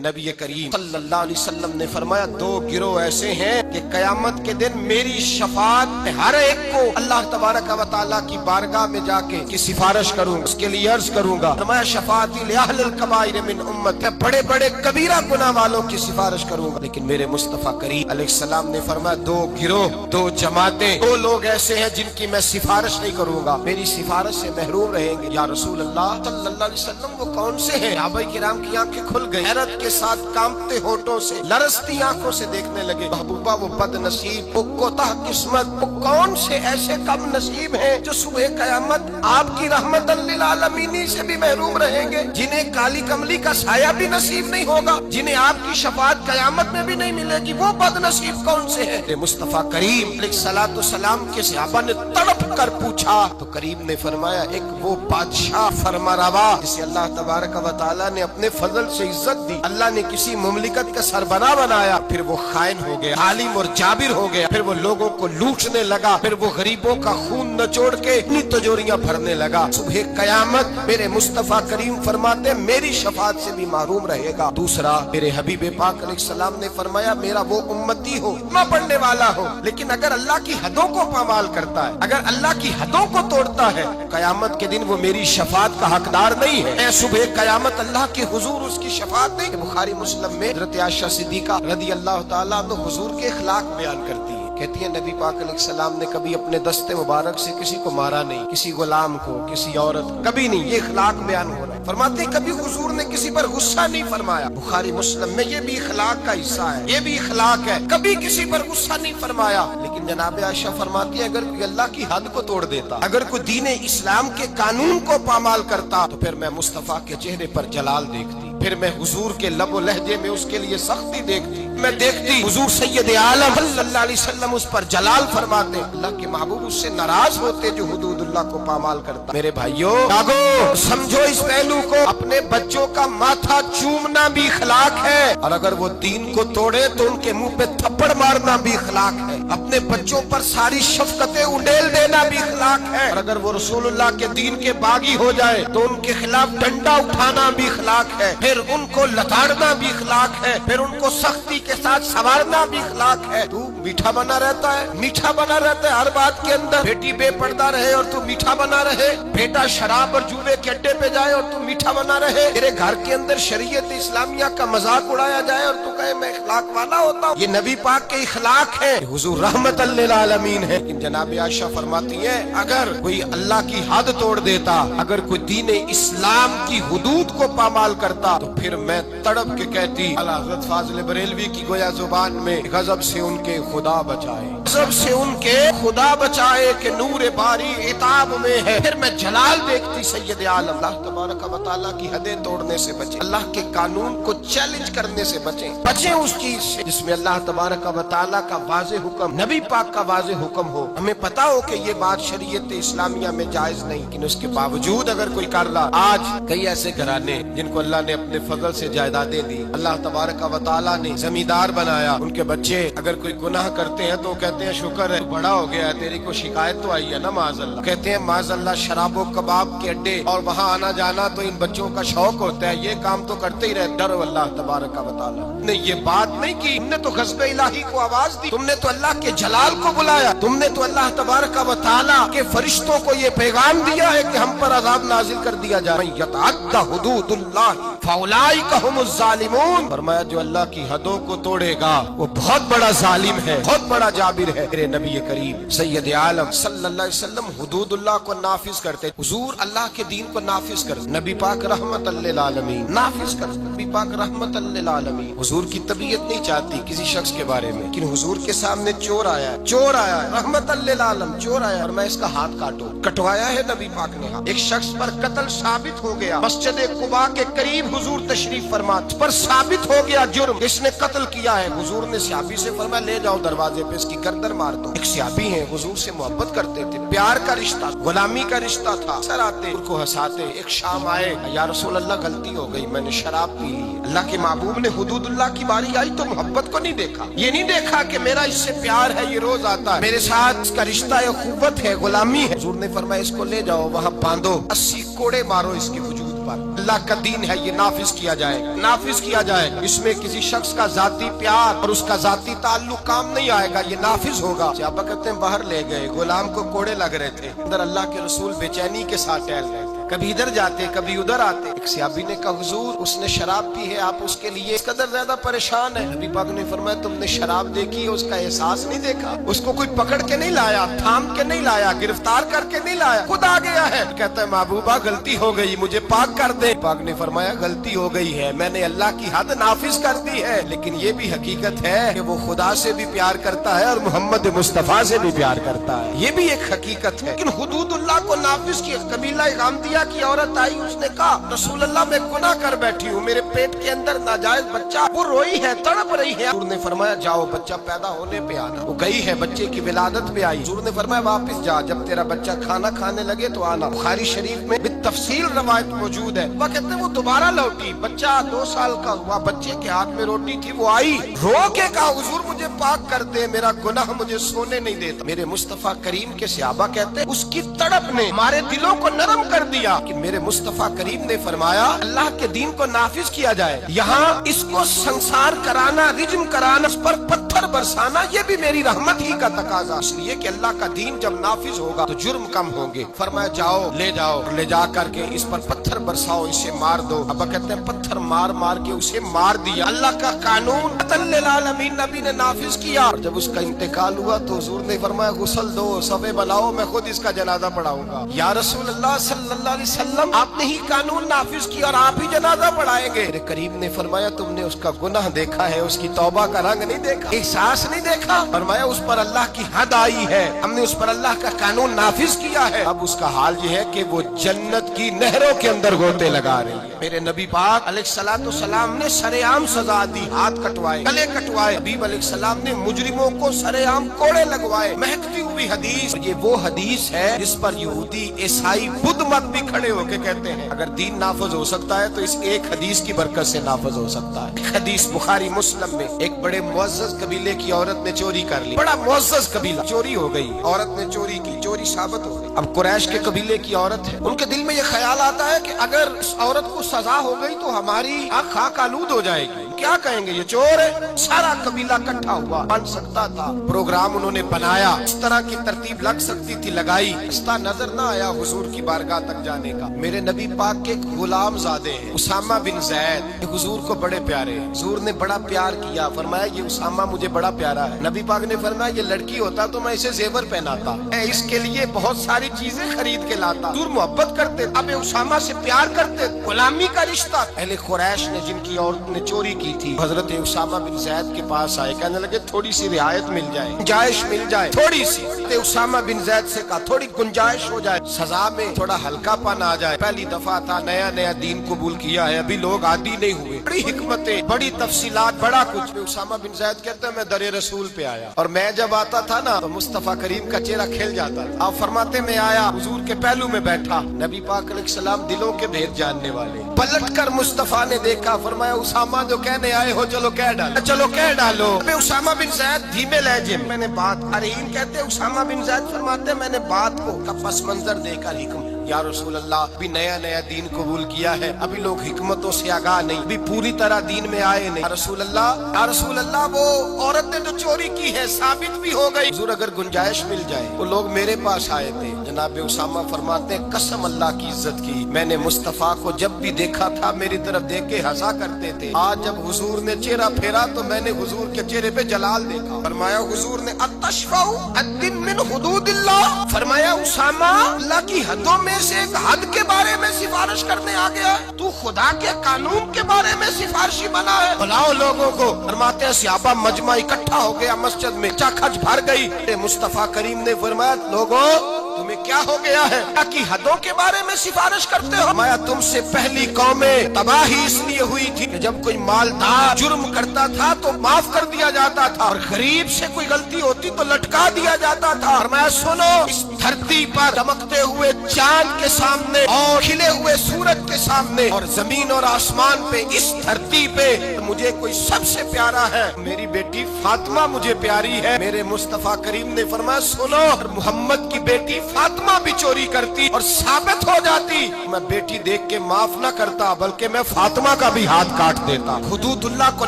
नबी करीम सल्लल्लाहु अलैहि वसल्लम ने फरमाया, दो गिरोह ऐसे हैं कि क़यामत के दिन मेरी शफाअत में हर एक को अल्लाह तबारक व तआला की बारगाह में जाके की सिफारिश करूंगा, उसके लिए अर्ज करूंगा। फरमाया शफाअती लिअहलिल कबाइर मिन उम्मत, मैं बड़े बड़े कबीरा गुनाह वालों की सिफारिश करूंगा। लेकिन मेरे मुस्तफा करीम अलैहिस्सलाम ने फरमाया, दो गिरोह, दो जमातें, दो लोग ऐसे हैं जिनकी मैं सिफारिश नहीं करूंगा, मेरी सिफारिश से महरूम रहेंगे। या रसूल अल्लाह सल्लल्लाहु अलैहि वसल्लम, वो कौन से हैं? सहाबाए किराम की आंखें खुल गई, हैरत के साथ कांपते होठों से, लरसती आंखों से देखने लगे। महबूबा वो बदनसीब, वो कोताह किस्मत, वो कौन से ऐसे कम नसीब हैं जो सुबह कयामत आपकी रहमतन लिल आलमीन से भी महरूम रहेंगे, जिन्हें काली कमली का साया भी नसीब नहीं होगा, जिन्हें आपकी शफाअत कयामत में भी नहीं मिलेगी। वो बदनसीब कौन से हैं? मुस्तफा करीम अलैहिस्सलातु सलाम के सहाबा ने तड़प कर पूछा तो करीम ने फरमाया, एक वो बादशाह फरमारवा जिसे अल्लाह तबारक व तआला ने अपने फजल से इज्जत दी, अल्लाह ने किसी मुमलिकत का सरबराह बनाया, फिर वो खाइन हो गया, आलिम और जाबिर हो गया, फिर वो लोगों को लूटने लगा, फिर वो गरीबों का खून नचोड़ के अपनी तिजोरियां भरने लगा। सुबह कयामत मेरे मुस्तफा करीम फरमाते, मेरी शफाअत से भी महरूम रहेगा। दूसरा, मेरे हबीब पाक अलैहिस्सलाम ने फरमाया, मेरा वो उम्मती हो, न पढ़ने वाला हो, लेकिन अगर अल्लाह की हदों को पामाल करता है, अगर अल्लाह की हदों को तोड़ता है, कयामत के दिन वो मेरी शफाअत का हकदार नहीं है। सुबह कयामत अल्लाह के हुजूर उसकी शफाअत नहीं। बुखारी मुस्लिम में हज़रत आयशा सिद्दीका रज़ी अल्लाह तआला अन्हा हुजूर के अखलाक बयान करती है, कहती है नबी पाक अलैहिस्सलाम ने कभी अपने दस्ते मुबारक से किसी को मारा नहीं, किसी गुलाम को, किसी औरत, कभी नहीं। ये अखलाक बयान हो रहा है। फरमाते कभी हुजूर ने किसी पर गुस्सा नहीं फरमाया। बुखारी मुस्लिम में ये भी अखलाक का हिस्सा है, ये भी अखलाक है, कभी किसी पर गुस्सा नहीं फरमाया। लेकिन जनाब आयशा फरमाती है, अगर कोई अल्लाह की हद को तोड़ देता, अगर कोई दीन इस्लाम के कानून को पामाल करता, तो फिर मैं मुस्तफा के चेहरे पर जलाल देखती, फिर मैं हुजूर के लबो लहजे में उसके लिए सख्ती देखती, मैं देखती हुजूर सैयद आलम सल्लल्लाहु अलैहि वसल्लम उस पर जलाल फरमाते, अल्लाह के महबूब उससे नाराज होते जो हुदूदुल्लाह को पामाल करता। मेरे भाइयों जागो, समझो इस पहलू को, अपने बच्चों का माथा चूमना भी अखलाक है, और अगर वो दीन को तोड़े तो उनके मुंह पे थप्पड़ मारना भी अखलाक है। अपने बच्चों पर सारी शफकतें उंडेल देना भी अखलाक है, और अगर वो रसूलुल्लाह के दीन के बागी हो जाए तो उनके खिलाफ डंडा उठाना भी अखलाक है, फिर उनको लताड़ना भी अखलाक है, फिर उनको सख्ती के साथ संवारना भी अखलाक है। तू मीठा बना रहता है, मीठा बना रहता है हर बात के अंदर, बेटी बेपर्दा रहे और तू मीठा बना रहे, बेटा शराब और जुए के अड्डे पे जाए और तू मीठा बना रहे, तेरे घर के अंदर शरीयत इस्लामिया का मजाक उड़ाया जाए और तू कहे मैं अखलाक वाला होता हूँ। ये नबी पाक के अखलाक है, हुजूर रहमतल लिल आलमीन है। लेकिन जनाब आयशा फरमाती है, अगर कोई अल्लाह की हद तोड़ देता, अगर कोई दीन इस्लाम की हुदूद को पामाल करता, तो फिर मैं तड़प के कहती, आला हज़रत फाज़िल बरेलवी की गोया जुबान में, गजब से उनके खुदा बचाए, गजब से उनके खुदा बचाए कि नूर बारी इताब में है। फिर मैं जलाल देखती सैयद आलम, अल्लाह तबारक व तआला की हदें तोड़ने से बचे, अल्लाह के कानून को चैलेंज करने से बचे, बचे उस चीज से जिसमें अल्लाह तबारक व तआला का वाज़ेह हुक्म, नबी पाक का वाज़ेह हुक्म हो, हमें पता हो कि ये बात शरीयत इस्लामिया में जायज नहीं, लेकिन उसके बावजूद अगर कोई कर रहा। आज कई ऐसे घराने जिनको अल्लाह ने अपने फजल से जायदादें दी, अल्लाह तबारक व तआला ने जमींदार बनाया, उनके बच्चे अगर कोई गुनाह करते हैं तो कहते हैं शुक्र है बड़ा हो गया है, तेरी को शिकायत तो आई है ना माज़अल्लाह, कहते हैं माज़अल्लाह शराबो कबाब के अड्डे और वहाँ आना जाना तो इन बच्चों का शौक होता है, ये काम तो करते ही रहते। डरो अल्लाह तबारक व तआला ने ये बात नहीं की, तुमने तो ग़ज़ब इलाही को आवाज दी, तुमने तो अल्लाह के जलाल को बुलाया, तुमने तो अल्लाह तबारक व तआला के फरिश्तों को ये पैगाम दिया है कि हम पर अज़ाब नाजिल कर दिया जाए। मन यतअद्दा हुदूदुल्लाह फउलाइका हुमुज़ ज़ालिमून, फरमाया जो अल्लाह की हदों को तोड़ेगा वो बहुत बड़ा जालिम है, बहुत बड़ा जाबिर है। मेरे नबी करीम सैयद आलम सल्लल्लाहु अलैहि वसल्लम हुदूदुल्लाह को नाफिज करते, हुजूर अल्लाह के दीन को नाफिज करते, नबी पाक रहमतल लिल आलमीन नाफिज करते, नबी पाक रहमतल लिल आलमीन। हुजूर की तबीयत नहीं चाहती किसी शख्स के बारे में, लेकिन हुजूर के सामने चोर आया है, चोर आया है, रहमतल लिल आलम चोर आया और मैं इसका हाथ काटूं, कटवाया है नबी पाक ने हाथ। एक शख्स पर कत्ल साबित हो गया, मस्जिद कुबा के करीब हुजूर तशरीफ फरमा, पर साबित हो गया जुर्म, इसने कत्ल किया है। हुजूर ने सहाबी से फरमाया ले जाओ दरवाजे पे इसकी गर्दन मार दो। एक सहाबी है, हुजूर से मोहब्बत करते थे, प्यार का रिश्ता, गुलामी का रिश्ता था, सर आते उनको हंसाते। एक शाम आए, या रसूल अल्लाह गलती हो गई, मैंने शराब पी ली। अल्लाह के महबूब ने हुदूदुल्लाह की बारी आई तो मोहब्बत को नहीं देखा, ये नहीं देखा कि मेरा इससे प्यार है, ये रोज आता है मेरे साथ, इसका रिश्ता है, खुवत है, गुलामी है। हुजूर ने फरमाया इसको ले जाओ वहाँ बांधो, 80 कोड़े मारो इसके वजूद पर। اللہ کا دین ہے یہ نافذ کیا جائے، نافذ کیا جائے۔ اس میں کسی شخص کا ذاتی پیار اور اس کا ذاتی تعلق کام نہیں آئے گا، یہ نافذ ہوگا۔ صحابہ کہتے ہیں باہر لے گئے، غلام کو کوڑے لگ رہے تھے، اندر اللہ کے رسول بے چینی کے ساتھ ٹہل رہے تھے، کبھی ادھر جاتے کبھی ادھر آتے۔ ایک صحابی نے کہا حضور اس نے شراب پی ہے، آپ اس کے لیے اس قدر زیادہ پریشان ہے؟ نبی پاک نے فرمایا تم نے شراب دیکھی ہے، اس کا احساس نہیں دیکھا؟ اس کو کوئی پکڑ کے نہیں لایا، تھام کے نہیں لایا، گرفتار کر کے نہیں لایا، خود آ گیا ہے۔ کہتا ہے محبوبہ غلطی ہو گئی، مجھے پاک کر دے۔ پاک نے فرمایا غلطی ہو گئی ہے، میں نے اللہ کی حد نافذ کر دی ہے، لیکن یہ بھی حقیقت ہے کہ وہ خدا سے بھی پیار کرتا ہے اور محمد مصطفیٰ سے بھی پیار کرتا ہے، یہ بھی ایک حقیقت ہے۔ لیکن حدود اللہ کو نافذ کیا۔ قبیلہ غامدیہ کی عورت آئی، اس نے کہا رسول اللہ میں گناہ کر بیٹھی ہوں، میرے پیٹ کے اندر ناجائز بچہ، وہ روئی ہے، تڑپ رہی ہے۔ حضور نے فرمایا جاؤ بچہ پیدا ہونے پہ آنا۔ وہ گئی ہے، بچے کی ولادت پہ آئی۔ حضور نے فرمایا واپس جا، جب تیرا بچہ کھانا کھانے لگے تو آنا۔ بخاری شریف میں بالتفصیل روایت موجود ہے۔ وہ کہتے ہیں وہ دوبارہ لوٹی، بچہ 2 سال کا ہوا، بچے کے ہاتھ میں روٹی تھی، وہ آئی رو کے کہا حضور مجھے پاک کر دے، میرا گناہ مجھے سونے نہیں دیتا۔ میرے مصطفیٰ کریم کے صحابہ کہتے ہیں اس کی تڑپ نے ہمارے دلوں کو نرم کر دیا کہ میرے مصطفیٰ کریم نے فرمایا اللہ کے دین کو نافذ کیا جائے، یہاں اس کو سنسار کرانا، رجم کرانا، اس پر پتھر برسانا، یہ بھی میری رحمت ہی کا تقاضا، اس لیے کہ اللہ کا دین جب نافذ ہوگا تو جرم کم ہوں گے۔ فرمایا جاؤ لے جاؤ، لے جا کر کے اس پر پتھر برساؤ، اسے مار دو۔ ابا کہتے ہیں پتھر مار مار کے اسے مار دیا۔ اللہ کا قانون للعالمین نبی نے نافذ کیا، اور جب اس کا انتقال ہوا تو حضور نے فرمایا غسل دو، صفے بلاؤ، میں خود اس کا جنازہ پڑھاؤں گا۔ یا رسول اللہ صلی اللہ علیہ وسلم آپ نے ہی قانون نافذ کیا اور آپ ہی جنازہ پڑھائیں گے؟ میرے کریم نے فرمایا تم نے اس کا گناہ دیکھا ہے، اس کی توبہ کا رنگ نہیں دیکھا، احساس نہیں دیکھا۔ فرمایا اس پر اللہ کی حد آئی ہے، ہم نے اس پر اللہ کا قانون نافذ کیا ہے، اب اس کا حال یہ ہے کہ وہ جنت کی نہروں کے اندر گوتے لگا رہی ہے۔ میرے نبی پاک علیہ الصلوۃ والسلام نے سر عام سزا دی، ہاتھ کٹوائے، گلے کٹوائے۔ حبیب علیہ السلام نے مجرموں کو سر عام کوڑے لگوائے، مہکتی ہوئی حدیث۔ یہ وہ حدیث ہے جس پر یہودی عیسائی بدھ مت بھی کھڑے ہو کے کہتے ہیں اگر دین نافذ ہو سکتا ہے تو اس ایک حدیث کی برکت سے نافذ ہو سکتا ہے۔ ایک حدیث بخاری مسلم میں، ایک بڑے معزز قبیلے کی عورت نے چوری کر لی، بڑا معزز قبیلہ، چوری ہو گئی، عورت نے چوری کی، چوری ثابت ہو گئی۔ اب قریش کے قبیلے کی عورت ہے، ان کے دل میں یہ خیال آتا ہے کہ اگر اس عورت کو سزا ہو گئی تو ہماری آنکھ خاک آلود ہو جائے گی، کیا کہیں گے یہ چور ہے۔ سارا قبیلہ اکٹھا ہوا، بن سکتا تھا، پروگرام انہوں نے بنایا، اس طرح کی ترتیب لگ سکتی تھی، لگائی، رستہ نظر نہ آیا حضور کی بارگاہ تک جانے کا۔ میرے نبی پاک کے غلام زادے ہیں اسامہ بن زید، حضور کو بڑے پیارے ہیں، حضور نے بڑا پیار کیا، فرمایا یہ اسامہ مجھے بڑا پیارا ہے۔ نبی پاک نے فرمایا یہ لڑکی ہوتا تو میں اسے زیور پہناتا، میں اس کے لیے بہت ساری چیزیں خرید کے لاتا۔ حضور محبت کرتے، اب اسامہ سے پیار کرتے، غلامی کا رشتہ۔ اہل قریش نے جن کی عورت نے چوری کی تھی حضرت اسامہ بن زید کے پاس آئے، کہنے لگے تھوڑی سی رعایت مل جائے، گنجائش مل جائے، تھوڑی سی۔ اسامہ بن زید سے کہا تھوڑی گنجائش ہو جائے، سزا میں تھوڑا ہلکا پن آ جائے، پہلی دفعہ تھا، نیا نیا دین قبول کیا ہے، ابھی لوگ عادی نہیں ہوئے، بڑی حکمتیں، بڑی تفصیلات، بڑا کچھ۔ اسامہ بن زید کہتے ہیں میں در رسول پہ آیا، اور میں جب آتا تھا نا تو مصطفیٰ کریم کا چہرہ کھل جاتا تھا۔ آپ فرماتے میں آیا، حضور کے پہلو میں بیٹھا، نبی پاک علیہ السلام دلوں کے بھید جاننے والے، پلٹ کر مصطفیٰ نے دیکھا، فرمایا اسامہ جو کہنے آئے ہو چلو کہہ ڈالو، چلو کہہ ڈالو۔ اسامہ بن زید دھیمے لہجے میں نے بات، ارہین کہتے اسامہ بن زید فرماتے میں نے بات کو کا پس منظر دے کر حکم، یا رسول اللہ ابھی نیا نیا دین قبول کیا ہے، ابھی لوگ حکمتوں سے آگاہ نہیں، ابھی پوری طرح دین میں آئے نہیں۔ یا رسول اللہ وہ عورت نے جو چوری کی ہے ثابت بھی ہو گئی، حضور اگر گنجائش مل جائے، وہ لوگ میرے پاس آئے تھے۔ جناب اسامہ فرماتے ہیں قسم اللہ کی عزت کی، میں نے مصطفیٰ کو جب بھی دیکھا تھا میری طرف دیکھ کے ہنسا کرتے تھے، آج جب حضور نے چہرہ پھیرا تو میں نے حضور کے چہرے پہ جلال دیکھا۔ فرمایا حضور نے اتشفع الدین من حدود اللہ، فرمایا اسامہ اللہ کی حدوں میں سے ایک حد کے بارے میں سفارش کرنے آ گیا، تو خدا کے قانون کے بارے میں سفارشی بنا ہے، بلاؤ لوگوں کو۔ فرماتے ہیں صحابہ مجمع اکٹھا ہو گیا مسجد میں، چاکھچ بھر گئی۔ مصطفیٰ کریم نے فرمایا لوگوں تمہیں کیا ہو گیا ہے، اللہ کی حدوں کے بارے میں سفارش کرتے ہو؟ فرمایا تم سے پہلی قومیں تباہی اس لیے ہوئی تھی کہ جب کوئی مالدار جرم کرتا تھا تو معاف کر دیا جاتا تھا، اور غریب سے کوئی غلطی ہوتی تو لٹکا دیا جاتا تھا۔ فرمایا سنو، اس धरती पर चमकते हुए चांद के सामने और खिले हुए सूरज के सामने और जमीन और आसमान पे इस धरती पे मुझे कोई सबसे प्यारा है, मेरी बेटी फातिमा मुझे प्यारी है। मेरे मुस्तफा करीम ने फरमाया सुनो, और मोहम्मद की बेटी फातिमा भी चोरी करती और साबित हो जाती, मैं बेटी देख के माफ ना करता बल्कि मैं फातिमा का भी हाथ काट देता, हुदूदुल्लाह को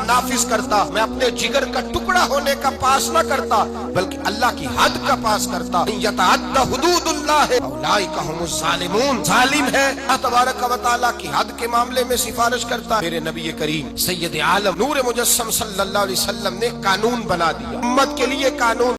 नाफिज करता, मैं अपने जिगर का टुकड़ा होने का पास ना करता बल्कि अल्लाह की हद का पास करता। यतअद्दा हुदूदुल्लाह है औलाइका हुमुज़ ज़ालिमून, जालिम है अल्लाह तबारक व तआला की हद के मामले में सिफारिश करता। मेरे नबी करीम सैयद आलम नूर मुजस्सम सल्लल्लाहु अलैहि वसल्लम ने कानून बना दिया, उम्मत के लिए कानून।